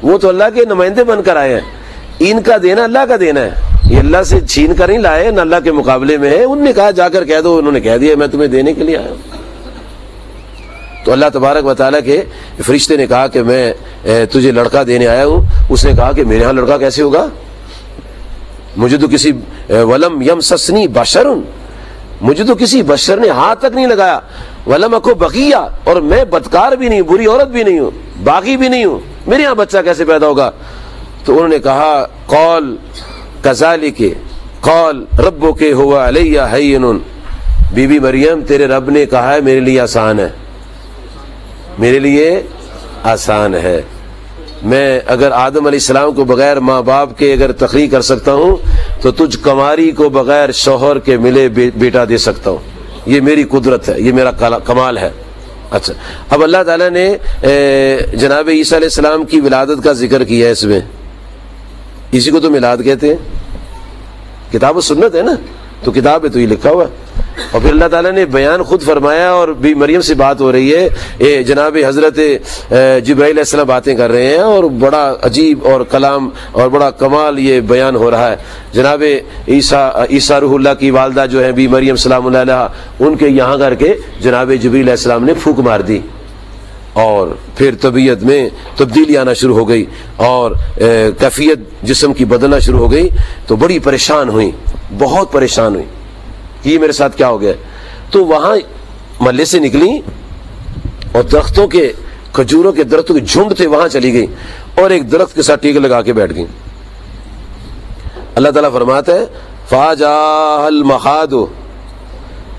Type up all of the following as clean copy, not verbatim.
وہ تو اللہ کے نمائندے بن کر آئے ہیں، ان کا دینا اللہ کا دینا ہے، یہ اللہ سے چھین کر نہیں لائے، نہ اللہ کے مقابلے میں ہے۔ انہوں نے کہا جا کر کہہ دو، انہوں نے کہہ دیا میں تمہیں دینے کے لیے آیا ہوں۔ تو اللہ تبارک و تعالیٰ کے فرشتے نے کہا کہ میں تجھے لڑکا دینے آیا ہوں۔ اس نے کہا کہ میرے ہاں لڑکا کیسے ہوگا، مجھے تو کسی ولم یمسسنی بشر، مجھے تو کسی بشر نے ہاتھ تک نہیں لگایا، ولم اکو بغیہ، اور میں بدکار بھی نہیں، بری عورت بھی نہیں ہوں، باغی بھی نہیں ہوں، میرے یہاں بچہ کیسے پیدا ہوگا؟ تو انہوں نے کہا قول کذالک قول ربک هو علی ہین، بی بی مریم تیرے رب نے کہا ہے میرے لیے آسان ہے، میرے لیے آسان ہے، میں اگر آدم علیہ السلام کو بغیر ماں باپ کے اگر تخلیق کر سکتا ہوں تو تجھ کماری کو بغیر شوہر کے ملے بیٹا دے سکتا ہوں، یہ میری قدرت ہے، یہ میرا کمال ہے۔ اچھا، اب اللہ تعالیٰ نے جناب عیسیٰ علیہ السلام کی ولادت کا ذکر کیا ہے اس میں، اسی کو تو میلاد کہتے ہیں، کتاب و سنت ہے نا، تو کتاب ہے تو یہ لکھا ہوا ہے۔ اور پھر اللہ تعالیٰ نے بیان خود فرمایا، اور بھی مریم سے بات ہو رہی ہے، جناب حضرت جبرائیل علیہ السلام باتیں کر رہے ہیں، اور بڑا عجیب اور کلام اور بڑا کمال یہ بیان ہو رہا ہے۔ جناب عیسیٰ روح اللہ کی والدہ جو ہے بھی مریم سلام اللہ علیہا، ان کے یہاں کر کے جناب جبرائیل علیہ السلام نے پھونک مار دی، اور پھر طبیعت میں تبدیلی آنا شروع ہو گئی، اور کیفیت جسم کی بدلنا شروع ہو گئی، تو بڑی پریشان ہوئی، بہت پریشان ہوئی کہ یہ میرے ساتھ کیا ہو گیا۔ تو وہاں محلے سے نکلی اور درختوں کے، کھجوروں کے درختوں کے جھنڈ تھے، وہاں چلی گئی اور ایک درخت کے ساتھ ٹیک لگا کے بیٹھ گئی۔ اللہ تعالیٰ فرماتا ہے فَاجَاءَ الْمَخَاضُ،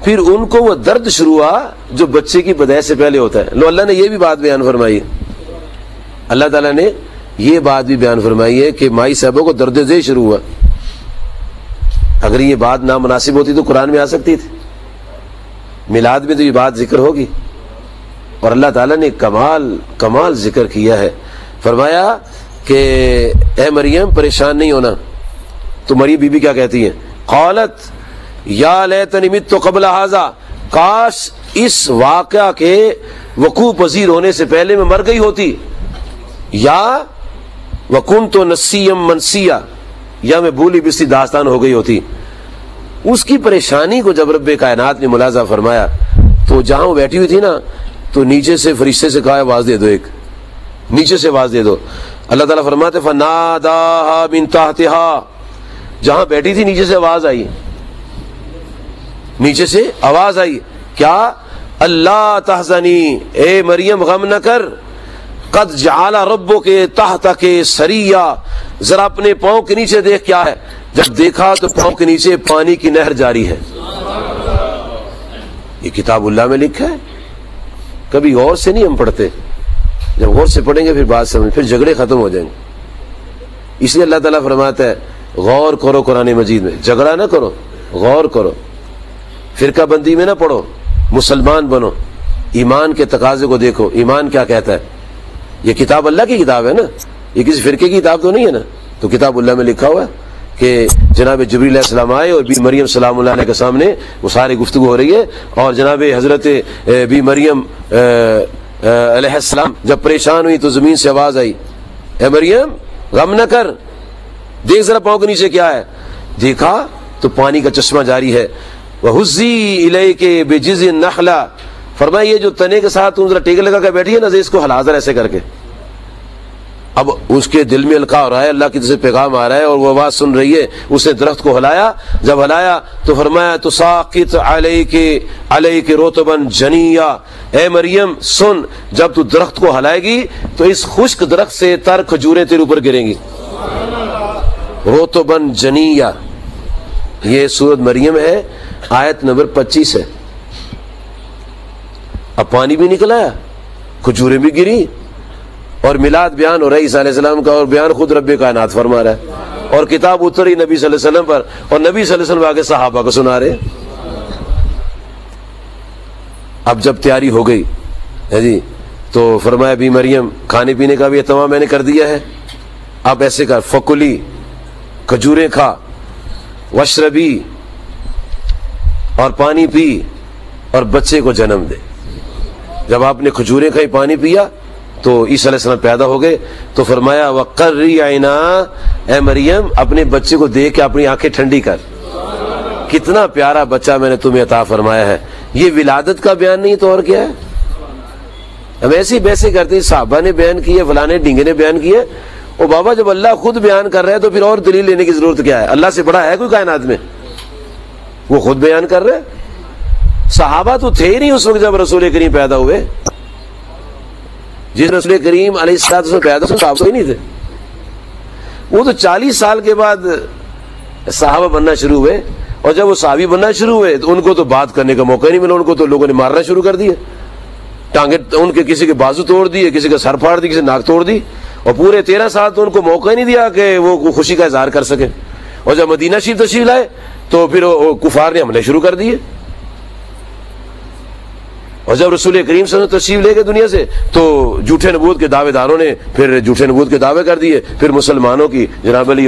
پھر ان کو وہ درد شروع ہوا جو بچے کی پیدائش سے پہلے ہوتا ہے۔ لو اللہ نے یہ بھی بات بیان فرمائی، اللہ تعالیٰ نے یہ بات بھی بیان فرمائی ہے کہ مائی صاحبوں کو درد ذیل شروع ہوا۔ اگر یہ بات نامناسب ہوتی تو قرآن میں آ سکتی تھی، میلاد میں تو یہ بات ذکر ہوگی، اور اللہ تعالیٰ نے کمال ذکر کیا ہے۔ فرمایا کہ اے مریم پریشان نہیں ہونا۔ تو مریم بی بی کیا کہتی ہیں؟ قالت یا لیتنی مت قبل ھذا، کاش اس واقعہ کے وقوع پذیر ہونے سے پہلے میں مر گئی ہوتی، یا وکنت نسیا منسیا، یا میں بھولی بستی داستان ہو گئی ہوتی۔ اس کی پریشانی کو جب رب کائنات نے ملاحظہ فرمایا تو جہاں وہ بیٹھی ہوئی تھی نا، تو نیچے سے فرشتے سے کہا آواز دے دو، ایک نیچے سے آواز دے دو۔ اللہ تعالیٰ فرماتے فناداها من تحتها، جہاں بیٹھی تھی نیچے سے آواز آئی، نیچے سے آواز آئی کیا؟ اللہ تحزنی، اے مریم غم نہ کر، قد جعل ربک تحتک سریا، ذرا اپنے پاؤں کے نیچے دیکھ کیا ہے۔ جب دیکھا تو پاؤں کے نیچے پانی کی نہر جاری ہے۔ یہ کتاب اللہ میں لکھا ہے، کبھی غور سے نہیں ہم پڑھتے، جب غور سے پڑھیں گے پھر بات سمجھ، پھر جھگڑے ختم ہو جائیں گے۔ اس لیے اللہ تعالیٰ فرماتا ہے غور کرو قرآن مجید میں، جھگڑا نہ کرو، غور کرو، فرقہ بندی میں نہ پڑھو، مسلمان بنو، ایمان کے تقاضے کو دیکھو، ایمان کیا کہتا ہے۔ یہ کتاب اللہ کی کتاب ہے نا، یہ کسی فرقے کی کتاب تو نہیں ہے نا، تو کتاب اللہ میں لکھا ہوا ہے کہ جناب جبریل علیہ السلام آئے اور بی مریم سلام اللہ علیہ کے سامنے وہ ساری گفتگو ہو رہی ہے، اور جناب حضرت بی مریم علیہ السلام جب پریشان ہوئی تو زمین سے آواز آئی اے مریم غم نہ کر، دیکھ ذرا پاؤں کے نیچے کیا ہے۔ دیکھا تو پانی کا چشمہ جاری ہے۔ وَهُزِّي إِلَيْكِ بِجِذْعِ النَّخْلَةِ، فرمایا یہ جو تنے کے ساتھ تم ذرا ٹیک لگا کے بیٹھی ہے نا، اس کو ہلا ذرا ایسے کر کے۔ اب اس کے دل میں القاء ہو رہا ہے، اللہ کی طرف سے پیغام آ رہا ہے اور وہ آواز سن رہی ہے۔ اس نے درخت کو ہلایا، جب ہلایا تو فرمایا تساقط علیک رطبا جنیا، اے مریم سن، جب تو درخت کو ہلائے گی تو اس خشک درخت سے تر کھجوریں تیرے اوپر گریں گی۔ رطبا جنیا، یہ سورۃ مریم ہے، آیت نمبر 25 ہے۔ اب پانی بھی نکل آیا، کھجوریں بھی گری، اور میلاد بیان ہو رہا ہے عیسیٰ علیہ السلام کا، اور بیان خود رب کائنات فرما رہا ہے، اور کتاب اتری نبی صلی اللہ علیہ وسلم پر، اور نبی صلی اللہ علیہ وسلم آگے صحابہ کو سنا رہے۔ اب جب تیاری ہو گئی ہے جی، تو فرمایا بھی مریم کھانے پینے کا بھی اہتمام میں نے کر دیا ہے، اب ایسے کر فکلی، کھجوریں کھا، وشربی، اور پانی پی، اور بچے کو جنم دے۔ جب آپ نے کھجوریں کھائی، پانی پیا، تو عیسیٰ علیہ السلام پیدا ہو گئے تو فرمایا وقرّی عینا، اے مریم اپنے بچے کو دیکھ کے اپنی آنکھیں ٹھنڈی کر، کتنا پیارا بچہ میں نے تمہیں عطا فرمایا ہے۔ یہ ولادت کا بیان نہیں تو اور کیا ہے؟ ہم ایسی بحثیں کرتے ہیں، صحابہ نے بیان کیے، فلانے ڈینگے نے بیان کیے، اور بابا جب اللہ خود بیان کر رہا ہے تو پھر اور دلیل لینے کی ضرورت کیا ہے؟ اللہ سے بڑا ہے کوئی کائنات میں؟ وہ خود بیان کر رہے۔ صحابہ تو تھے ہی نہیں اس وقت جب رسول کریم پیدا ہوئے، جس رسول کریم علیہ السلام پیدا ہوئے صحابہ ہی نہیں تھے، وہ تو 40 سال کے بعد صحابہ بننا شروع ہوئے، اور جب وہ صحابی بننا شروع ہوئے تو ان کو تو بات کرنے کا موقع نہیں ملا، ان کو تو لوگوں نے مارنا شروع کر دیا، ٹانگیں ان کے کسی کے بازو توڑ دیے، کسی کا سر پھاڑ دی، کسی ناک توڑ دی، اور پورے 13 سال تو ان کو موقع ہی نہیں دیا کہ وہ خوشی کا اظہار کر سکے۔ اور جب مدینہ شریف تشریف لائے تو پھر کفار نے حملے شروع کر دیے، اور جب رسول کریم صلی اللہ علیہ وسلم تشریف لے گئے دنیا سے تو جھوٹے نبوت کے دعوے داروں نے پھر جھوٹے نبوت کے دعوے کر دیے، پھر مسلمانوں کی جناب علی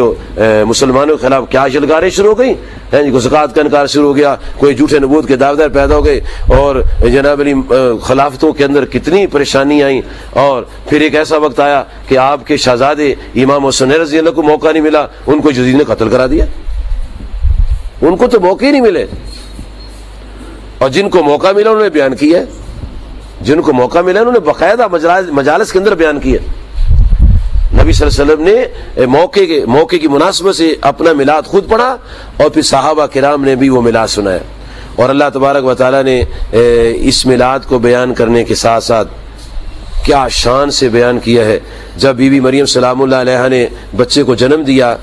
مسلمانوں کے خلاف کیا جلگاریں شروع ہو گئیں، کوئی زکوٰۃ کا انکار شروع ہو گیا، کوئی جھوٹے نبوت کے دعوے دار پیدا ہو گئے، اور جناب علی خلافتوں کے اندر کتنی پریشانی آئیں، اور پھر ایک ایسا وقت آیا کہ آپ کے شہزادے امام حسین رضی اللہ کو موقع نہیں ملا، ان کو یزید نے قتل کرا دیا، ان کو تو موقع ہی نہیں ملے، اور جن کو موقع ملا انہوں نے بیان کیا، جن کو موقع ملا انہوں نے باقاعدہ مجالس کے اندر بیان کیا۔ نبی صلی اللہ علیہ وسلم نے موقع کی مناسبت سے اپنا میلاد خود پڑھا، اور پھر صحابہ کرام نے بھی وہ میلاد سنایا، اور اللہ تبارک و تعالیٰ نے اس میلاد کو بیان کرنے کے ساتھ ساتھ کیا شان سے بیان کیا ہے۔ جب بی بی مریم سلام اللہ علیہا نے بچے کو جنم دیا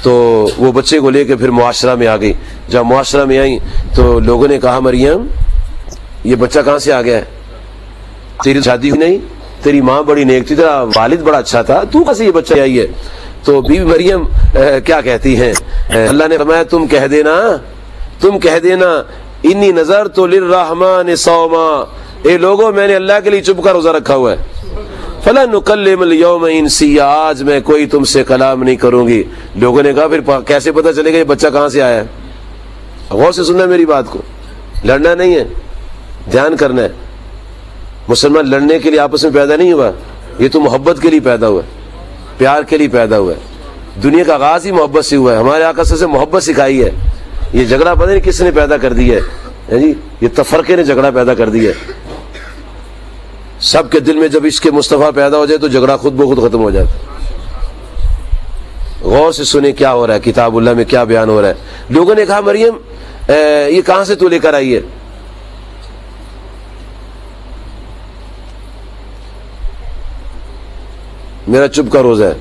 تو وہ بچے کو لے کے پھر معاشرہ میں آ گئی، جب معاشرہ میں آئیں تو لوگوں نے کہا مریم یہ بچہ کہاں سے آ گیا ہے، تیری شادی ہوئی نہیں، تیری ماں بڑی نیک تھی، تیرا والد بڑا اچھا تھا، تو کیسے یہ بچہ آئی ہے؟ تو بی بی مریم کیا کہتی ہیں، اللہ نے فرمایا تم کہہ دینا انی نظرت للرحمن صوما، اے لوگوں میں نے اللہ کے لیے چپ کر روزہ رکھا ہوا ہے، فَلَنُكَلِّمَ الْيَوْمَ إِنسِيًّا، آج میں کوئی تم سے کلام نہیں کروں گی۔ لوگوں نے کہا پھر کیسے پتہ چلے گا یہ بچہ کہاں سے آیا ہے؟ غور سے سننا میری بات کو، لڑنا نہیں ہے، دھیان کرنا ہے۔ مسلمان لڑنے کے لیے آپس میں پیدا نہیں ہوا، یہ تو محبت کے لیے پیدا ہوا ہے، پیار کے لیے پیدا ہوا ہے، دنیا کا آغاز ہی محبت سے ہوا ہے، ہمارے آقا سے محبت سکھائی ہے، یہ جھگڑا پتہ نہیں کس نے پیدا کر دیا ہے جی، یہ تفرقے نے جھگڑا پیدا کر دیا ہے۔ سب کے دل میں جب اس کے مصطفیٰ پیدا ہو جائے تو جھگڑا خود بخود ختم ہو جاتا ہے۔ غور سے سنیں کیا ہو رہا ہے، کتاب اللہ میں کیا بیان ہو رہا ہے۔ لوگوں نے کہا مریم یہ کہاں سے تو لے کر آئی ہے؟ میرا چپ کا روزہ ہے،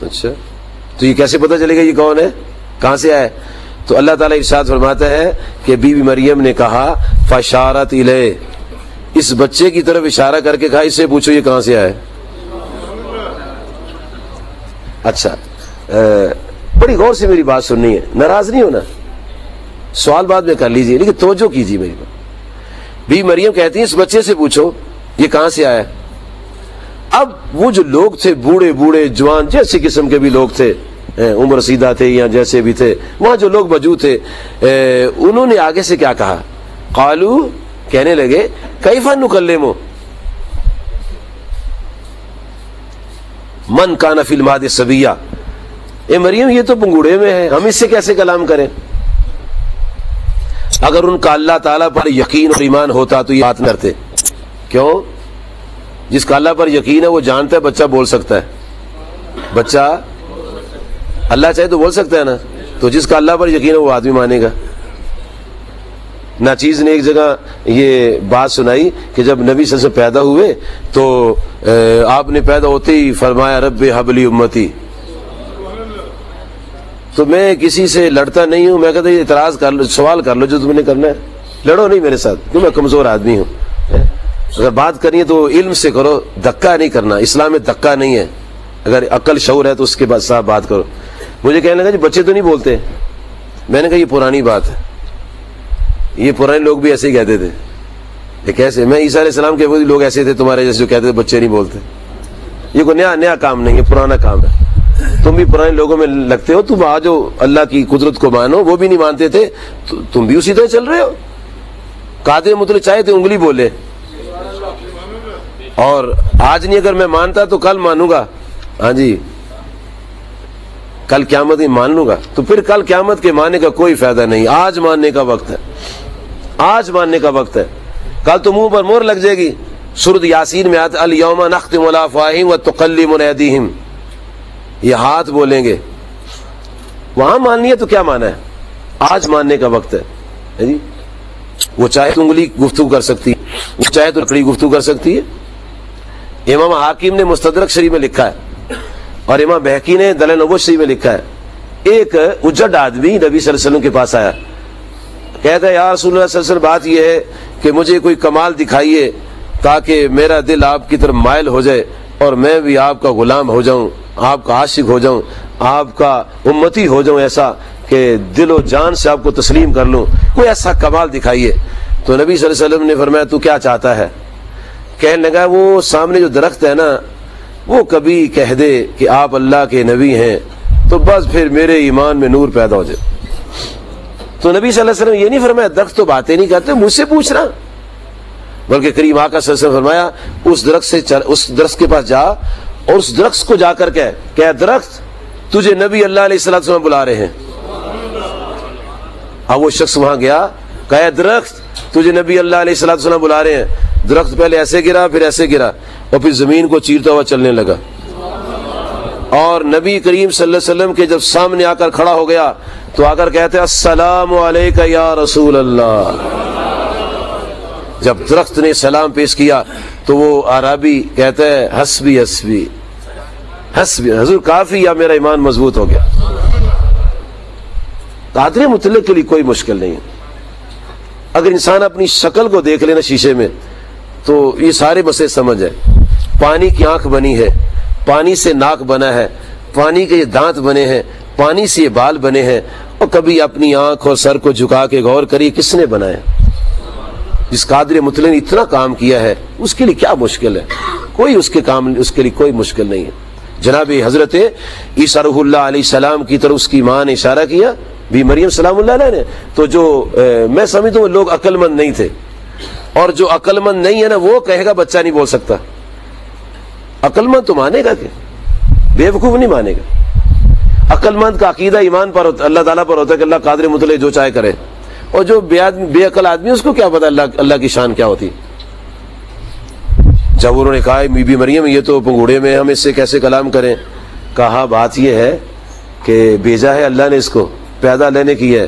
اچھا تو یہ کیسے پتہ چلے گا یہ کون ہے، کہاں سے آئے؟ تو اللہ تعالیٰ ارشاد فرماتا ہے کہ بی بی مریم نے کہا فاشارت الیہ، اس بچے کی طرف اشارہ کر کے کہا اس سے پوچھو یہ کہاں سے آئے۔ اچھا بڑی غور سے میری بات سننی ہے، ناراض نہیں ہونا، سوال بعد میں کر لیجئے لیکن توجہ کیجئے میری بات۔ بی مریم کہتی ہیں اس بچے سے پوچھو یہ کہاں سے آیا۔ اب وہ جو لوگ تھے بوڑھے جوان جیسے قسم کے بھی لوگ تھے، عمر رسیدہ تھے یا جیسے بھی تھے، وہاں جو لوگ موجود تھے انہوں نے آگے سے کیا کہا، قالو کہنے لگے کیف نکلم من کان فی المہد صبیہ، اے مریم یہ تو پنگوڑے میں ہے، ہم اس سے کیسے کلام کریں؟ اگر ان کا اللہ تعالیٰ پر یقین اور ایمان ہوتا تو یہ بات نہ کرتے۔ کیوں؟ جس کا اللہ پر یقین ہے وہ جانتا ہے بچہ بول سکتا ہے، بچہ اللہ چاہے تو بول سکتا ہے نا، تو جس کا اللہ پر یقین ہے وہ آدمی مانے گا۔ ناچیز نے ایک جگہ یہ بات سنائی کہ جب نبی صلی اللہ علیہ وسلم پیدا ہوئے تو آپ نے پیدا ہوتے ہی فرمایا رب حب لی امتی، تو میں کسی سے لڑتا نہیں ہوں، میں کہتا ہوں اعتراض کر لو، سوال کر لو جو تم نے کرنا ہے، لڑو نہیں میرے ساتھ کیوں، میں کمزور آدمی ہوں، اگر بات کرنی ہے تو علم سے کرو، دھکا نہیں کرنا، اسلام میں دھکا نہیں ہے، اگر عقل شعور ہے تو اس کے بعد صاحب بات کرو۔ مجھے کہنے لگا جی بچے تو نہیں بولتے، میں نے کہا یہ پرانی بات ہے، یہ پرانے لوگ بھی ایسے ہی کہتے تھے، یہ کیسے؟ میں عیسیٰ علیہ السلام کے وہی لوگ ایسے تھے تمہارے جیسے جو کہتے تھے بچے نہیں بولتے، یہ کوئی نیا کام نہیں ہے، پرانا کام ہے، تم بھی پرانے لوگوں میں لگتے ہو، تم آج اللہ کی قدرت کو مانو، وہ بھی نہیں مانتے تھے، تم بھی اسی طرح چل رہے ہو۔ قادر مطلق چاہے تو انگلی بولے، اور آج نہیں اگر میں مانتا تو کل مانوں گا. ہاں جی کل قیامت میں مان لوں گا. تو پھر کل قیامت کے ماننے کا کوئی فائدہ نہیں. آج ماننے کا وقت ہے, آج ماننے کا وقت ہے. کل تو منہ پر مہر لگ جائے گی. سورۃ یاسین میں آتا الیوم نختم علی افواہہم وتکلمنا ایدیہم, یہ ہاتھ بولیں گے. وہاں ماننی ہے تو کیا مانا ہے, آج ماننے کا وقت ہے جی. وہ چاہے تو انگلی گفتگو کر سکتی ہے, وہ چاہے تو لکڑی گفتگو کر سکتی ہے. امام حاکم نے مستدرک شریف میں لکھا ہے اور امام بہقی نے دلائل النبوت شریف میں لکھا ہے, ایک اجڑ آدمی نبی صلی اللہ علیہ وسلم کے پاس آیا, کہتا ہے یا رسول اللہ صلی اللہ علیہ وسلم بات یہ ہے کہ مجھے کوئی کمال دکھائیے تاکہ میرا دل آپ کی طرف مائل ہو جائے اور میں بھی آپ کا غلام ہو جاؤں, آپ کا عاشق ہو جاؤں, آپ کا امتی ہو جاؤں, ایسا کہ دل و جان سے آپ کو تسلیم کر لوں, کوئی ایسا کمال دکھائیے. تو نبی صلی اللہ علیہ وسلم نے فرمایا تو کیا چاہتا ہے؟ کہنے لگا وہ سامنے جو درخت ہے نا وہ کبھی کہہ دے کہ آپ اللہ کے نبی ہیں تو بس پھر میرے ایمان میں نور پیدا ہو جائے. تو نبی صلی اللہ علیہ وسلم یہ نہیں فرمایا درخت تو باتیں نہیں کرتے, مجھ سے پوچھ رہا, بلکہ کریم آقا صلی اللہ علیہ وسلم فرمایا اس درخت کے پاس جا اور اس درخت کو جا کر کہ درخت تجھے نبی اللہ علیہ الصلوۃ والسلام بلا رہے ہیں. اب وہ شخص وہاں گیا, کہا درخت تجھے نبی اللہ علیہ الصلوۃ والسلام بلا رہے ہیں. درخت پہلے ایسے گرا, پھر ایسے گرا, اور پھر زمین کو چیرتا ہوا چلنے لگا. اور نبی کریم صلی اللہ علیہ وسلم کے جب سامنے آ کر کھڑا ہو گیا تو آ کر کہتے ہیں السلام علیکہ یا رسول اللہ. جب درخت نے سلام پیش کیا تو وہ عربی کہتا ہے حسبی حسبی حسبی, حضور کافی, یا میرا ایمان مضبوط ہو گیا. قادر مطلق کے لیے کوئی مشکل نہیں ہے. اگر انسان اپنی شکل کو دیکھ لینا شیشے میں تو یہ سارے مسئلے سمجھ ہے. پانی کی آنکھ بنی ہے, پانی سے ناک بنا ہے, پانی کے یہ دانت بنے ہیں, پانی سے یہ بال بنے ہیں, اور کبھی اپنی آنکھ اور سر کو جھکا کے غور کریے کس نے بنایا؟ جس قادر مطلق نے اتنا کام کیا ہے اس کے لیے کیا مشکل ہے؟ کوئی اس کے لیے کوئی مشکل نہیں ہے. جناب حضرت عیسیٰ روح اللہ علیہ السلام کی طرف اس کی ماں نے اشارہ کیا, بھی مریم سلام اللہ علیہ نے, تو جو میں سمجھتا ہوں لوگ عقل مند نہیں تھے, اور جو عقل مند نہیں ہے نا وہ کہے گا بچہ نہیں بول سکتا. عقل مند تو مانے گا, کہ بے وقوف نہیں مانے گا. عقل مند کا عقیدہ ایمان پر ہوتا, اللہ تعالیٰ پر ہوتا ہے کہ اللہ قادر مطلق جو چاہے کرے, اور جو بے عقل آدمی اس کو کیا پتا اللہ کی شان کیا ہوتی. جب انہوں نے کہا بی بی مریم یہ تو پنگوڑے میں, ہم اس سے کیسے کلام کریں؟ کہا بات یہ ہے کہ بھیجا ہے اللہ نے, اس کو پیدا لینے کی ہے,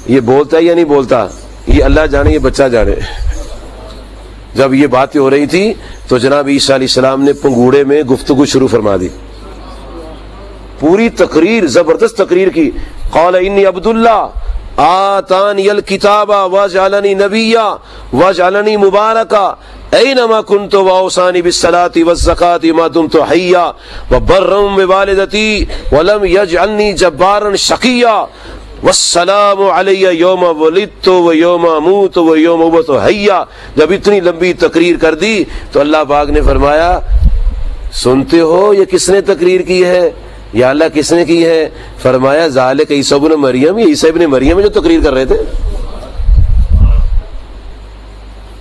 یہ بولتا ہے یا نہیں بولتا یہ اللہ جانے, یہ بچہ جانے. جب یہ باتیں ہو رہی تھی تو جناب عیسیٰ علیہ السلام نے پنگوڑے میں گفتگو شروع فرما دی, پوری تقریر, زبردست تقریر کی. قال انی عبداللہ آتانی الکتاب وجعلنی نبیا وجعلنی مبارکا اینما کنت واوصانی بالصلاۃ والزکاۃ ما دمت حیا وبرا بوالدتی ولم یجعلنی جبارا شقیا والسلام علی یوم ولدت و یوم اموت و یوم ابعث حیا. جب اتنی لمبی تقریر کر دی تو اللہ پاک نے فرمایا سنتے ہو یہ کس نے تقریر کی ہے؟ یا اللہ کس نے کی ہے؟ فرمایا ذالک عیسیٰ ابن مریم, یہ عیسیٰ ابن مریم جو تقریر کر رہے تھے.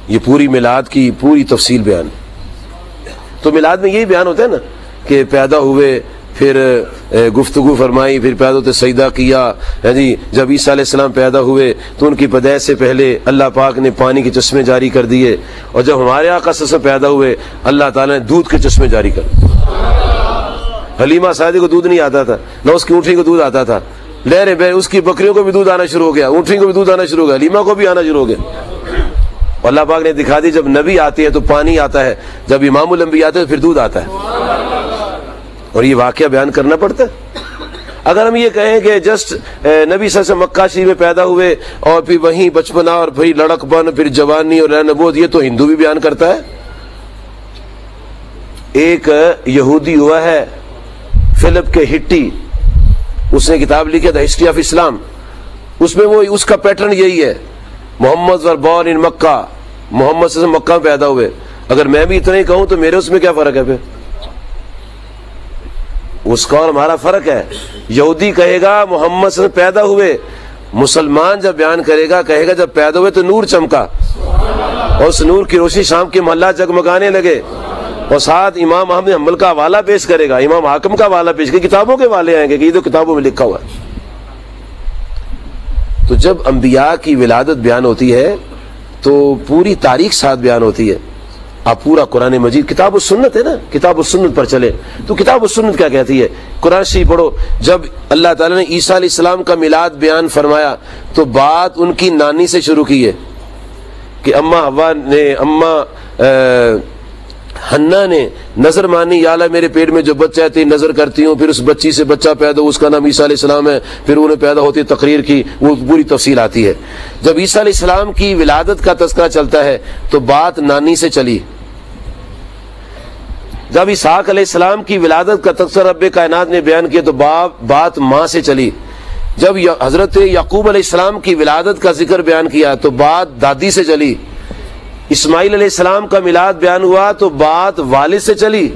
یہ پوری میلاد کی پوری تفصیل بیان. تو میلاد میں یہی بیان ہوتا ہے نا کہ پیدا ہوئے, پھر گفتگو فرمائی, پھر پیدا ہوتے سجدہ کیا. جی جب عیسیٰ علیہ السلام پیدا ہوئے تو ان کی پیدائش سے پہلے اللہ پاک نے پانی کے چشمے جاری کر دیے, اور جب ہمارے آقا صلی اللہ علیہ وسلم پیدا ہوئے اللہ تعالیٰ نے دودھ کے چشمے جاری کر دیے. حلیمہ سعدی کو دودھ نہیں آتا تھا, نہ اس کی اونٹنی کو دودھ آتا تھا, لہریں بہ اس کی بکریوں کو بھی دودھ آنا شروع ہو گیا, اونٹنی کو بھی دودھ آنا شروع ہو گیا, حلیمہ کو بھی آنا شروع ہو گیا. اللہ پاک نے دکھا دی جب نبی آتے ہیں تو پانی آتا ہے, جب امام الانبیاء آتے ہیں تو پھر دودھ آتا ہے. اور یہ واقعہ بیان کرنا پڑتا ہے. اگر ہم یہ کہیں کہ جسٹ نبی صلی اللہ علیہ وسلم مکہ شریف میں پیدا ہوئے اور پھر وہیں بچپنا اور پھر لڑک بن, پھر جوانی اور نبوت, یہ تو ہندو بھی بیان کرتا ہے. ایک یہودی ہوا ہے فلپ کے ہٹی, اس نے کتاب لکھی دا ہسٹری آف اسلام, اس میں وہ اس کا پیٹرن یہی ہے, محمد ور بورن ان مکہ, محمد صلی اللہ علیہ وسلم مکہ میں پیدا ہوئے. اگر میں بھی اتنا ہی کہوں تو میرے اس میں کیا فرق ہے؟ پھر اس کا اور ہمارا فرق ہے. یہودی کہے گا محمد صلی اللہ علیہ وسلم پیدا ہوئے, مسلمان جب بیان کرے گا کہے گا جب پیدا ہوئے تو نور چمکا اور اس نور کی روشنی شام کے محلات جگمگانے لگے. اور ساتھ امام احمد حنبل کا حوالہ پیش کرے گا, امام حاکم کا حوالہ پیش کرے گا, کتابوں کے حوالے آئیں گے کہ یہ تو کتابوں میں لکھا ہوا ہے. تو جب انبیاء کی ولادت بیان ہوتی ہے تو پوری تاریخ ساتھ بیان ہوتی ہے. آپ پورا قرآن مجید, کتاب السنت ہے نا, کتاب السنت پر چلے تو کتاب السنت کیا کہتی ہے, قرآن شریف پڑھو. جب اللہ تعالیٰ نے عیسیٰ علیہ السلام کا میلاد بیان فرمایا تو بات ان کی نانی سے شروع کی ہے کہ اماں حنا نے نظر مانی, یا اللہ میرے پیٹ میں جو بچہ ہے نظر کرتی ہوں, پھر اس بچی سے بچہ پیدا ہو, اس کا نام عیسیٰ علیہ السلام ہے, پھر انہیں پیدا ہوتی تقریر کی, وہ پوری تفصیل آتی ہے. جب عیسیٰ علیہ السلام کی ولادت کا تذکرہ چلتا ہے تو بات نانی سے چلی. جب اسحاق علیہ السلام کی ولادت کا تذکرہ رب کائنات نے بیان کیا تو بات ماں سے چلی. جب حضرت یعقوب علیہ السلام کی ولادت کا ذکر بیان کیا تو بات دادی سے چلی. اسماعیل علیہ السلام کا میلاد بیان ہوا تو بات والد سے چلی.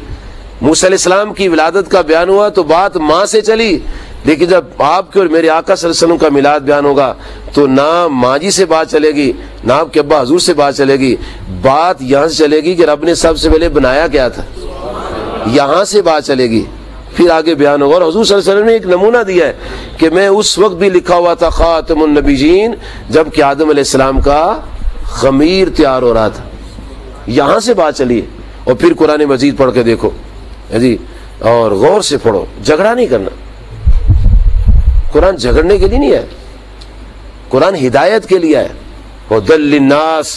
موسیٰ علیہ السلام کی ولادت کا بیان ہوا تو بات ماں سے چلی. لیکن جب آپ کے اور میرے آقا صلی اللہ علیہ وسلم کا میلاد بیان ہوگا تو نہ ماں جی سے بات چلے گی, نہ آپ کے ابا حضور سے بات چلے گی, بات یہاں سے چلے گی کہ رب نے سب سے پہلے بنایا کیا تھا, یہاں سے بات چلے گی, پھر آگے بیان ہوگا. اور حضور صلی اللہ علیہ وسلم نے ایک نمونہ دیا ہے کہ میں اس وقت بھی لکھا ہوا تھا خاتم النبیین جب کہ آدم علیہ السلام کا خمیر تیار ہو رہا تھا. یہاں سے بات چلی. اور پھر قرآن مجید پڑھ کے دیکھو جی, اور غور سے پڑھو, جھگڑا نہیں کرنا. قرآن جھگڑنے کے لیے نہیں ہے, قرآن ہدایت کے لیے ہے. ہدی للناس,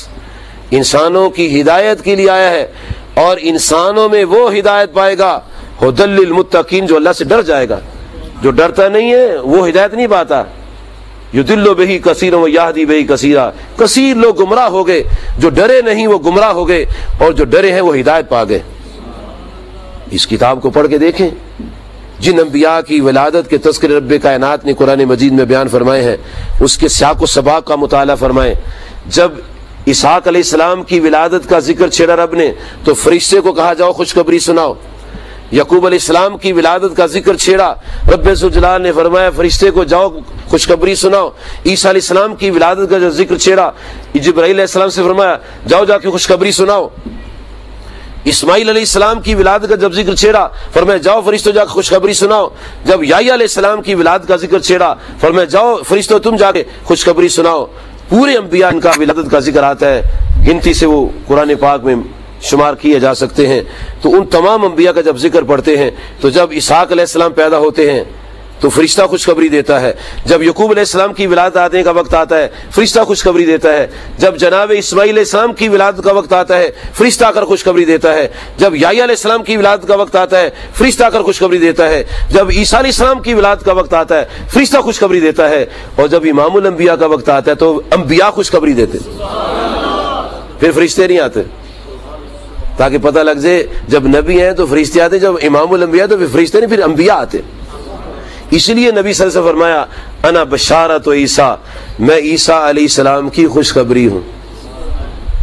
انسانوں کی ہدایت کے لیے آیا ہے, اور انسانوں میں وہ ہدایت پائے گا ہدی للمتقین, جو اللہ سے ڈر جائے گا. جو ڈرتا نہیں ہے وہ ہدایت نہیں پاتا. یضل بہ کثیرا ویہدی بہ کثیرا, کثیر لوگ گمراہ ہو گئے, جو ڈرے نہیں وہ گمراہ ہو گئے, اور جو ڈرے ہیں وہ ہدایت پا گئے. اس کتاب کو پڑھ کے دیکھیں, جن انبیاء کی ولادت کے تذکرے رب کائنات نے قرآن مجید میں بیان فرمائے ہیں اس کے سیاق و سباق کا مطالعہ فرمائیں. جب اسحاق علیہ السلام کی ولادت کا ذکر چھیڑا رب نے تو فرشتے کو کہا جاؤ خوشخبری سناؤ. یعقوب علیہ السلام کی ولادت کا ذکر چھیڑا, رب ذوالجلال نے فرمایا فرشتے کو جاؤ خوشخبری سناؤ. عیسیٰ علیہ السلام کی ولادت کا جو ذکر چھیڑا, جبرائیل علیہ السلام سے فرمایا جاؤ جا کے خوشخبری سناؤ. اسماعیل علیہ السلام کی ولادت کا جب ذکر چھیڑا فرمایا جاؤ فرشتوں جا کے خوشخبری سناؤ. جب یحییٰ علیہ السلام کی ولادت کا ذکر چھیڑا فرمایا جاؤ فرشتوں تم جا کے خوشخبری سناؤ. پورے انبیاء ان کا ولادت کا ذکر آتا ہے, گنتی سے وہ قرآن پاک میں شمار کیے جا سکتے ہیں. تو ان تمام انبیاء کا جب ذکر پڑھتے ہیں تو جب اسحاق علیہ السلام پیدا ہوتے ہیں تو فرشتہ خوشخبری دیتا ہے. جب یعقوب علیہ السلام کی ولادت آنے کا وقت آتا ہے فرشتہ خوشخبری دیتا ہے. جب جناب اسماعیل علیہ السلام کی ولادت کا وقت آتا ہے فرشتہ آ کر خوشخبری دیتا ہے. جب یحییٰ علیہ السلام کی ولادت کا وقت آتا ہے فرشتہ آ کر خوشخبری دیتا ہے. جب عیسیٰ علیہ السلام کی ولادت کا وقت آتا ہے فرشتہ خوشخبری دیتا ہے. اور جب امام الانبیاء کا وقت آتا ہے تو انبیاء خوشخبری دیتے, پھر فرشتے نہیں آتے, تاکہ پتہ لگ جائے جب نبی ہیں تو فرشتے آتے, جب امام الانبیاء تو پھر فرشتے نہیں, پھر انبیاء آتے. اس لیے نبی صلی اللہ علیہ وسلم فرمایا انا بشارت و عیسیٰ, میں عیسیٰ علیہ السلام کی خوشخبری ہوں.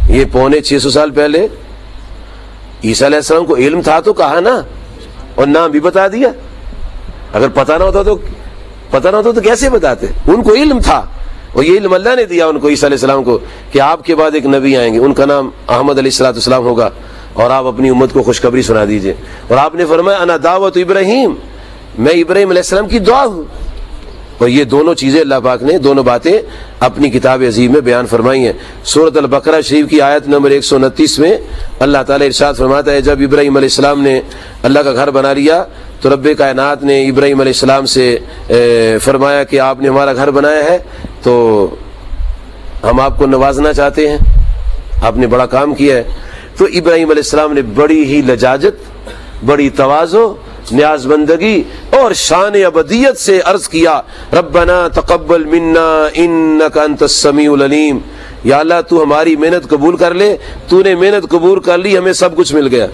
یہ 650 سال پہلے عیسیٰ علیہ السلام کو علم تھا تو کہا نا, اور نام بھی بتا دیا. اگر پتہ نہ ہوتا تو کیسے بتاتے؟ ان کو علم تھا, اور یہ علم اللہ نے دیا ان کو عیسیٰ علیہ السلام کو کہ آپ کے بعد ایک نبی آئیں گے, ان کا نام احمد علیہ السلام ہوگا, اور آپ اپنی امت کو خوشخبری سنا دیجئے. اور آپ نے فرمایا انا دعوت ابراہیم, میں ابراہیم علیہ السلام کی دعا ہوں. اور یہ دونوں چیزیں اللہ پاک نے, دونوں باتیں اپنی کتاب عظیم میں بیان فرمائی ہیں. سورۃ البقرہ شریف کی آیت نمبر 129 میں اللہ تعالیٰ ارشاد فرماتا ہے جب ابراہیم علیہ السلام نے اللہ کا گھر بنا لیا تو رب کائنات نے ابراہیم علیہ السلام سے فرمایا کہ آپ نے ہمارا گھر بنایا ہے تو ہم آپ کو نوازنا چاہتے ہیں, آپ نے بڑا کام کیا ہے. تو ابراہیم علیہ السلام نے بڑی ہی لجاجت, بڑی تواضع, نیاز بندگی اور شان ابدیت سے عرض کیا ربنا تقبل منا انک انت السمیع العلیم, یا اللہ تو ہماری محنت قبول کر لے, تو نے محنت قبول کر لی, ہمیں سب کچھ مل گیا.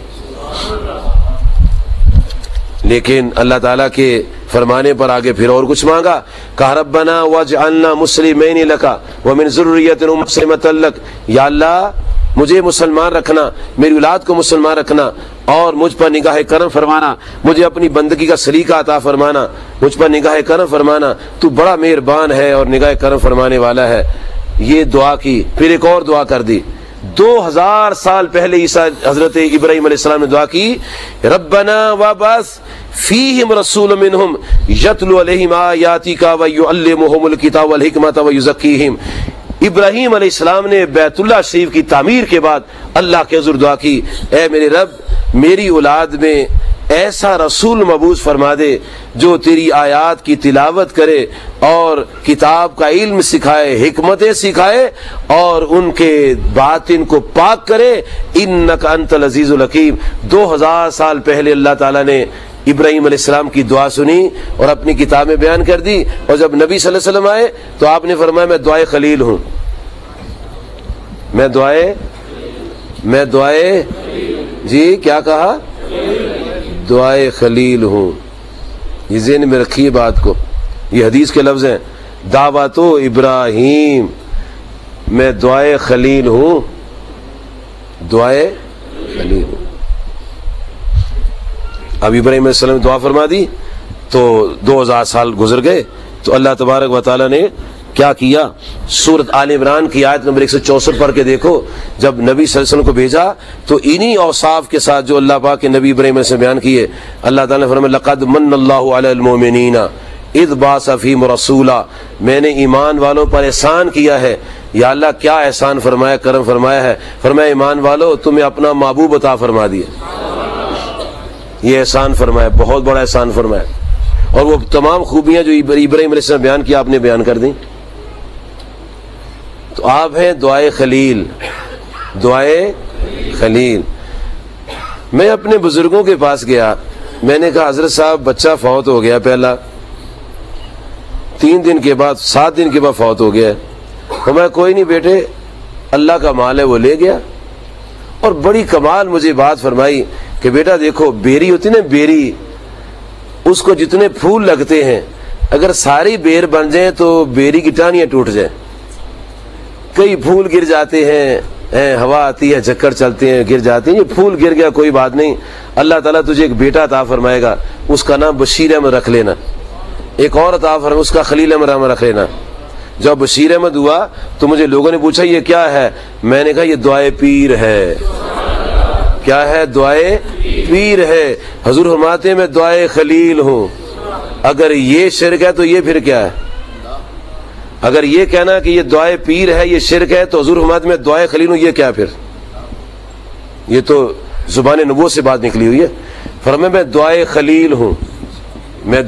لیکن اللہ تعالیٰ کے فرمانے پر آگے پھر اور کچھ مانگا, کہا ربنا واجعلنا مسلمین لک ومن ذریتنا مسلمۃ لک, یا اللہ مجھے مسلمان رکھنا, میری اولاد کو مسلمان رکھنا, اور مجھ پر نگاہ کرم فرمانا, مجھے اپنی بندگی کا سلیقہ عطا فرمانا, مجھ پر نگاہ کرم فرمانا, تو بڑا مہربان ہے اور نگاہ کرم فرمانے والا ہے. یہ دعا کی. پھر ایک اور دعا کر دی, 2000 سال پہلے عیسیٰ حضرت ابراہیم علیہ السلام نے دعا کی، ربنا وابعث فیہم رسول منہم یتلو علیہم آیاتک ویعلمہم الکتاب والحکمۃ ویزکیہم۔ ابراہیم علیہ السلام نے بیت اللہ شریف کی تعمیر کے بعد اللہ کے حضور دعا کی، اے میرے رب میری اولاد میں ایسا رسول مبعوث فرما دے جو تیری آیات کی تلاوت کرے اور کتاب کا علم سکھائے، حکمتیں سکھائے اور ان کے باطن کو پاک کرے، انک انت العزیز الحکیم۔ 2000 سال پہلے اللہ تعالیٰ نے ابراہیم علیہ السلام کی دعا سنی اور اپنی کتاب میں بیان کر دی، اور جب نبی صلی اللہ علیہ وسلم آئے تو آپ نے فرمایا میں دعائے خلیل ہوں، میں دعائے جی کیا کہا؟ دعائے خلیل ہوں۔ یہ ذہن میں رکھیے بات کو، یہ حدیث کے لفظ ہیں، دعوت ابراہیم، میں دعائے خلیل ہوں، دعائے خلیل ہوں۔ اب ابراہیم علیہ السلام نے دعا فرما دی تو 2000 سال گزر گئے، تو اللہ تبارک و تعالیٰ نے کیا کیا؟ سورۃ آل عمران کی آیت نمبر 164 پڑھ کے دیکھو، جب نبی صلی اللہ علیہ وسلم کو بھیجا تو انہی اوصاف کے ساتھ جو اللہ پاک کے نبی ابراہیم سے بیان کیے، اللہ تعالیٰ نے فرمایا لقد من اللہ علی المؤمنین اذ بعث فیہم رسولا، میں نے ایمان والوں پر احسان کیا ہے۔ یا اللہ کیا احسان فرمایا، کرم فرمایا ہے؟ فرمایا ایمان والو تمہیں اپنا محبوب عطا فرما دیا، یہ احسان فرمایا، بہت بڑا احسان فرمایا، اور وہ تمام خوبیاں جو ابراہیم علیہ السلام بیان کیا آپ نے بیان کر دیں۔ تو آپ ہیں دعائے خلیل، دعائے خلیل۔ میں اپنے بزرگوں کے پاس گیا، میں نے کہا حضرت صاحب بچہ فوت ہو گیا، پہلا 3 دن کے بعد 7 دن کے بعد فوت ہو گیا، میں کوئی نہیں بیٹے اللہ کا مال ہے وہ لے گیا۔ اور بڑی کمال مجھے بات فرمائی کہ بیٹا دیکھو بیری ہوتی نا، بیری اس کو جتنے پھول لگتے ہیں اگر ساری بیر بن جائیں تو بیری کی ٹہنیاں ٹوٹ جائیں، کئی پھول گر جاتے ہیں، ہوا آتی ہے جھکڑ چلتے ہیں گر جاتے ہیں، یہ پھول گر گیا کوئی بات نہیں، اللہ تعالیٰ تجھے ایک بیٹا عطا فرمائے گا، اس کا نام بشیر احمد رکھ لینا، ایک اور عطا فرمائے اس کا خلیل احمد رکھ لینا۔ جب بشیر احمد ہوا تو مجھے لوگوں نے پوچھا یہ کیا ہے، میں نے کہا یہ دعائے پیر ہے۔ کیا ہے؟ دعائے پیر ہے۔ حضور فرماتے ہیں میں دعائے خلیل ہوں۔ اگر یہ شرک ہے تو یہ پھر کیا ہے؟ اگر یہ کہنا کہ یہ دعائے پیر ہے یہ شرک ہے تو حضور فرماتے ہیں میں دعائے خلیل ہوں، یہ کیا پھر؟ یہ تو زبان نبوت سے بات نکلی ہوئی ہے۔ فرمایا میں دعائے خلیل ہوں، میں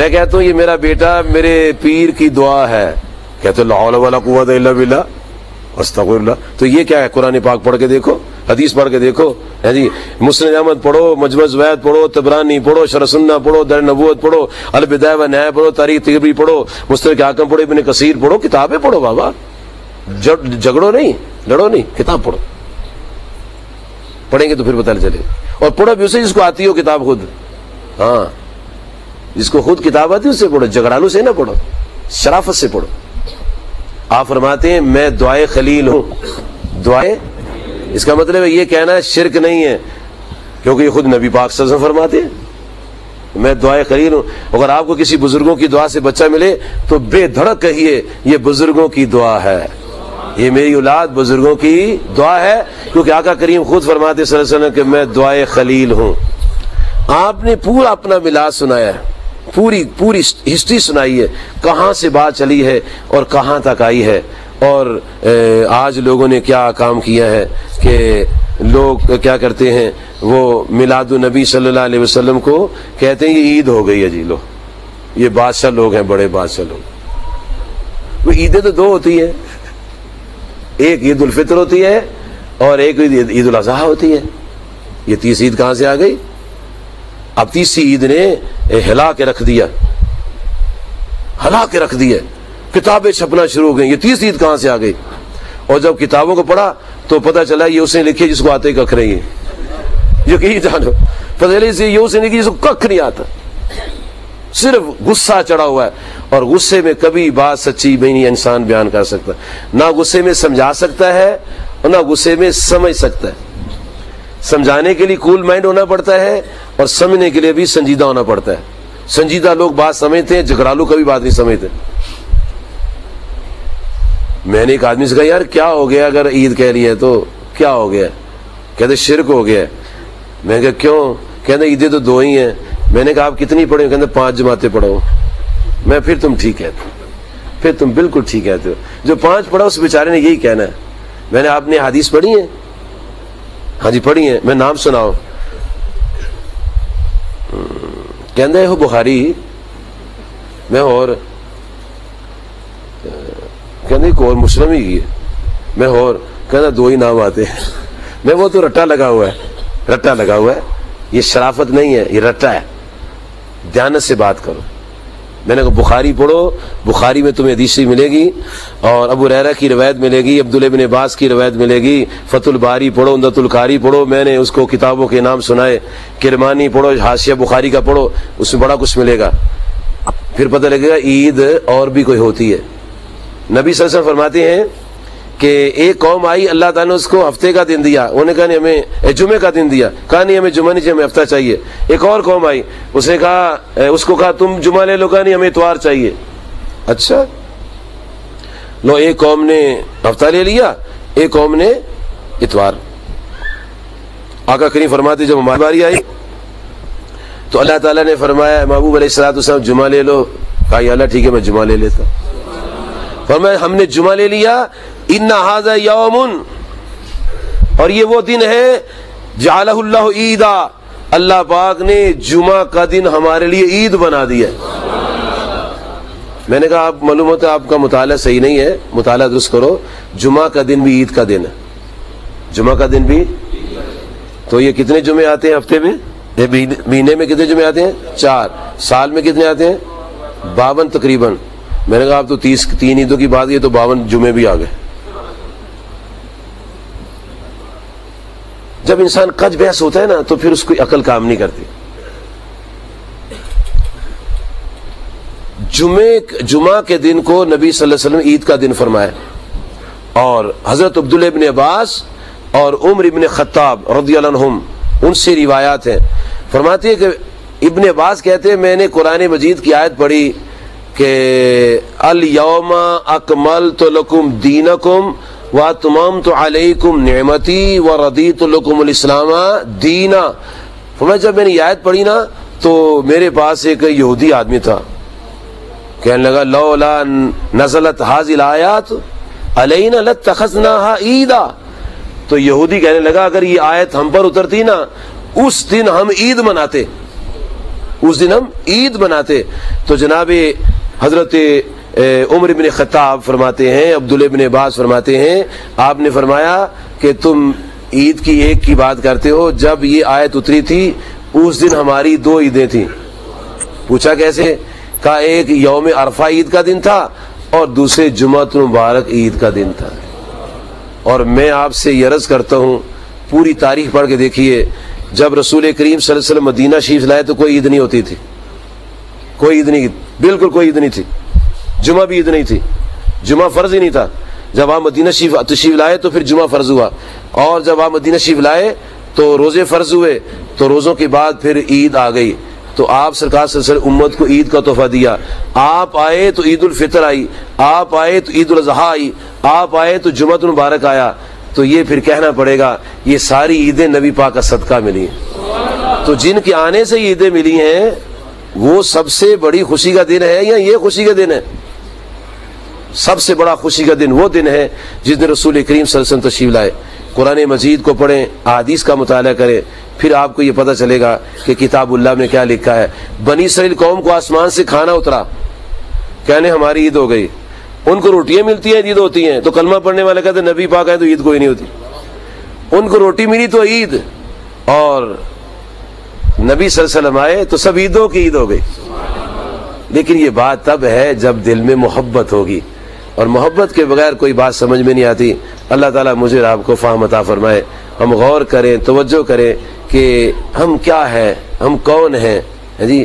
کہتا ہوں یہ میرا بیٹا میرے پیر کی دعا ہے، کہتے لا حول ولا قوت الا باللہ استغفر اللہ۔ تو یہ کیا ہے؟ قرآن پاک پڑھ کے دیکھو، حدیث پڑھ کے دیکھو، جی مسند احمد پڑھو، مجمع زوید پڑھو، طبرانی پڑھو، شرح سنہ پڑھو، در نبوت پڑھو، البدایہ و نہایہ پڑھو، تاریخ طبری پڑھو، مستدرک حاکم پڑھو، ابن کثیر پڑھو، کتابیں پڑھو بابا، جھگڑو نہیں، لڑو نہیں، کتاب پڑھو، پڑھیں گے تو پھر پتہ چلے۔ اور پڑھو بھی اسے جس کو آتی ہو کتاب خود، ہاں جس کو خود کتاب آتی ہے اس سے پڑھو، جھگڑالو سے نہ پڑھو، شرافت سے پڑھو۔ آپ فرماتے ہیں میں دعائے خلیل ہوں، دعائے اس کا مطلب ہے یہ کہنا شرک نہیں ہے، کیونکہ یہ خود نبی پاک صلی اللہ علیہ وسلم فرماتے ہیں میں دعائے خلیل ہوں۔ اگر آپ کو کسی بزرگوں کی دعا سے بچہ ملے تو بے دھڑک کہیے یہ بزرگوں کی دعا ہے، یہ میری اولاد بزرگوں کی دعا ہے، کیونکہ آقا کریم خود فرماتے صلی اللہ علیہ وسلم کہ میں دعائے خلیل ہوں۔ آپ نے پورا اپنا ملاد سنایا ہے، پوری ہسٹری سنائی ہے، کہاں سے بات چلی ہے اور کہاں تک آئی ہے، اور آج لوگوں نے کیا کام کیا ہے کہ لوگ کیا کرتے ہیں، وہ میلاد النبی صلی اللہ علیہ وسلم کو کہتے ہیں یہ عید ہو گئی ہے جی، لو یہ بادشاہ لوگ ہیں، بڑے بادشاہ لوگ۔ وہ عیدیں تو 2 ہوتی ہیں، ایک عید الفطر ہوتی ہے اور ایک عید الاضحیٰ ہوتی ہے، یہ 30 عید کہاں سے آ گئی؟ اب 30 عید نے ہلا کے رکھ دیا، کتابیں چھپنا شروع ہو گئی، یہ 30 عید کہاں سے آ گئی؟ اور جب کتابوں کو پڑھا تو پتہ چلا یہ اس نے لکھی جس کو آتے ہی ککھ نہیں ہے، یقین جانو پتہ چلا یہ اس نے لکھی جس کو ککھ نہیں آتا، صرف غصہ چڑھا ہوا ہے، اور غصے میں کبھی بات سچی نہیں انسان بیان کر سکتا، نہ غصے میں سمجھا سکتا ہے اور نہ غصے میں سمجھ سکتا ہے۔ سمجھانے کے لیے کول مائنڈ ہونا پڑتا ہے اور سمجھنے کے لیے بھی سنجیدہ ہونا پڑتا ہے۔ سنجیدہ لوگ بات سمجھتے ہیں، جھگڑالو کبھی بات نہیں سمجھتے۔ میں نے ایک آدمی سے کہا یار کیا ہو گیا اگر عید کہہ رہی ہے تو کیا ہو گیا؟ کہتے شرک ہو گیا. میں نے کہا کیوں؟ کہتے عیدیں تو 2 ہی ہیں. میں نے کہا آپ کتنی پڑھیں؟ کہتے 5 جماعتیں پڑھو. میں پھر تم ٹھیک کہتے ہو، پھر تم بالکل ٹھیک کہتے ہو. جو 5 پڑھا اس بیچارے نے یہی کہنا ہے. میں نے آپ نے حدیث پڑھی ہے؟ ہاں جی پڑھی ہے. میں نام سناؤ. کہندے ہو بخاری میں اور کہندے ایک اور مسلم ہی ہے میں اور کہنا 2 ہی نام آتے ہیں. میں وہ تو رٹا لگا ہوا ہے، رٹا لگا ہوا ہے. یہ شرافت نہیں ہے، یہ رٹا ہے. دیانت سے بات کرو. میں نے کہا بخاری پڑھو، بخاری میں تمہیں حدیث ملے گی اور ابو ہریرہ کی روایت ملے گی، عبداللہ بن عباس کی روایت ملے گی. فتح الباری پڑھو، عمدۃ القاری پڑھو. میں نے اس کو کتابوں کے نام سنائے. کرمانی پڑھو، حاشیہ بخاری کا پڑھو، اس میں بڑا کچھ ملے گا. پھر پتہ لگے گا عید اور بھی کوئی ہوتی ہے. نبی صلی اللہ علیہ وسلم فرماتے ہیں کہ ایک قوم آئی، اللہ تعالیٰ نے اس کو ہفتے کا دن دیا. انہوں نے کہا نہیں ہمیں جمعے کا دن دیا. کہا نہیں ہمیں جمعہ نہیں چاہیے، ہمیں ہفتہ چاہیے. ایک اور قوم آئی، اس نے کہا، اس کو کہا تم جمعہ لے لو. کہا نہیں ہمیں اتوار چاہیے. اچھا لو، ایک قوم نے ہفتہ لے لیا، ایک قوم نے اتوار. آقا کریم فرماتے جب ہماری باری آئی تو اللہ تعالیٰ نے فرمایا محبوب علیہ الصلوۃ والسلام جمعہ لے لو. کہا یا اللہ ٹھیک ہے میں جمعہ لے لیتا. فرمایا ہم نے جمعہ لے لیا. ان ھذا یوم، اور یہ وہ دن ہے جعلہ اللہ عیدا، اللہ پاک نے جمعہ کا دن ہمارے لیے عید بنا دیا. میں نے کہا آپ معلوم ہوتا ہے آپ کا مطالعہ صحیح نہیں ہے، مطالعہ درست کرو. جمعہ کا دن بھی عید کا دن ہے. جمعہ کا دن بھی. تو یہ کتنے جمعے آتے ہیں ہفتے میں؟ مہینے میں کتنے جمعے آتے ہیں؟ 4. سال میں کتنے آتے ہیں؟ 52 تقریباً. میں نے کہا آپ تو 3 عیدوں کی بات، یہ تو 52 جمعے بھی آ گئے. جب انسان کج بحث ہوتا ہے نا تو پھر اس کو عقل کام نہیں کرتی. جمعہ کے دن کو نبی صلی اللہ علیہ وسلم عید کا دن فرمایا. اور حضرت عبداللہ ابن عباس اور عمر ابن خطاب رضی اللہ عنہم ان سے روایات ہیں. فرماتے ہیں کہ ابن عباس کہتے ہیں میں نے قرآن مجید کی آیت پڑھی کہ الیوم اکملت لکم دینکم واتممت علیکم نعمتی ورضیت لکم الاسلام دینا. فرمایا جب میں نے یہ آیت پڑھی نا تو میرے پاس ایک یہودی آدمی تھا، کہنے لگا لولا نزلت هذه الآیات علینا لاتخذناها عیدا. تو یہودی کہنے لگا اگر یہ آیت ہم پر اترتی نا اس دن ہم عید مناتے، اس دن ہم عید مناتے. تو جناب حضرت عمر بن خطاب فرماتے ہیں، عبداللہ بن عباس فرماتے ہیں آپ نے فرمایا کہ تم عید کی ایک کی بات کرتے ہو، جب یہ آیت اتری تھی اس دن ہماری 2 عیدیں تھیں. پوچھا کیسے؟ کہا ایک یوم عرفہ عید کا دن تھا اور دوسرے جمعۃ المبارک عید کا دن تھا. اور میں آپ سے یہ عرض کرتا ہوں پوری تاریخ پڑھ کے دیکھیے، جب رسول کریم صلی اللہ علیہ وسلم مدینہ شریف لائے تو کوئی عید نہیں ہوتی تھی، کوئی عید نہیں، بالکل کوئی عید نہیں تھی. جمعہ بھی عید نہیں تھی، جمعہ فرض ہی نہیں تھا. جب آپ مدینہ شریف تشریف لائے تو پھر جمعہ فرض ہوا، اور جب آپ مدینہ شریف لائے تو روزے فرض ہوئے، تو روزوں کے بعد پھر عید آ گئی. تو آپ سرکار صلی اللہ علیہ وسلم امت کو عید کا تحفہ دیا. آپ آئے تو عید الفطر آئی، آپ آئے تو عید الاضحیٰ آئی، آپ آئے تو جمعۃ المبارک آیا. تو یہ پھر کہنا پڑے گا یہ ساری عیدیں نبی پاک کا صدقہ ملی ہیں. تو جن کے آنے سے عیدیں ملی ہیں وہ سب سے بڑی خوشی کا دن ہے یا یہ خوشی کا دن ہے؟ سب سے بڑا خوشی کا دن وہ دن ہے جس دن رسول کریم صلی اللہ علیہ وسلم تشریف لائے. قرآن مجید کو پڑھیں، احادیث کا مطالعہ کریں، پھر آپ کو یہ پتہ چلے گا کہ کتاب اللہ میں کیا لکھا ہے. بنی اسرائیل قوم کو آسمان سے کھانا اترا، کہنے ہماری عید ہو گئی. ان کو روٹیاں ملتی ہیں عید ہوتی ہیں، تو کلمہ پڑھنے والے کہتے ہیں نبی پاک ہے تو عید کوئی نہیں ہوتی. ان کو روٹی ملی تو عید، اور نبی صلی اللہ علیہ وسلم آئے تو سب عیدوں کی عید ہو گئی. لیکن یہ بات تب ہے جب دل میں محبت ہوگی، اور محبت کے بغیر کوئی بات سمجھ میں نہیں آتی. اللہ تعالیٰ مجھے اور آپ کو فہم عطا فرمائے. ہم غور کریں، توجہ کریں کہ ہم کیا ہیں، ہم کون ہیں جی،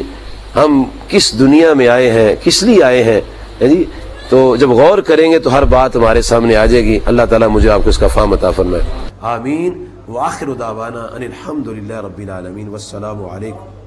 ہم کس دنیا میں آئے ہیں، کس لیے آئے ہیں جی. تو جب غور کریں گے تو ہر بات ہمارے سامنے آ جائے گی. اللہ تعالیٰ مجھے آپ کو اس کا فہم عطا فرمائے. آمین. وآخر دعوانا ان الحمد للہ رب العالمین والسلام علیکم.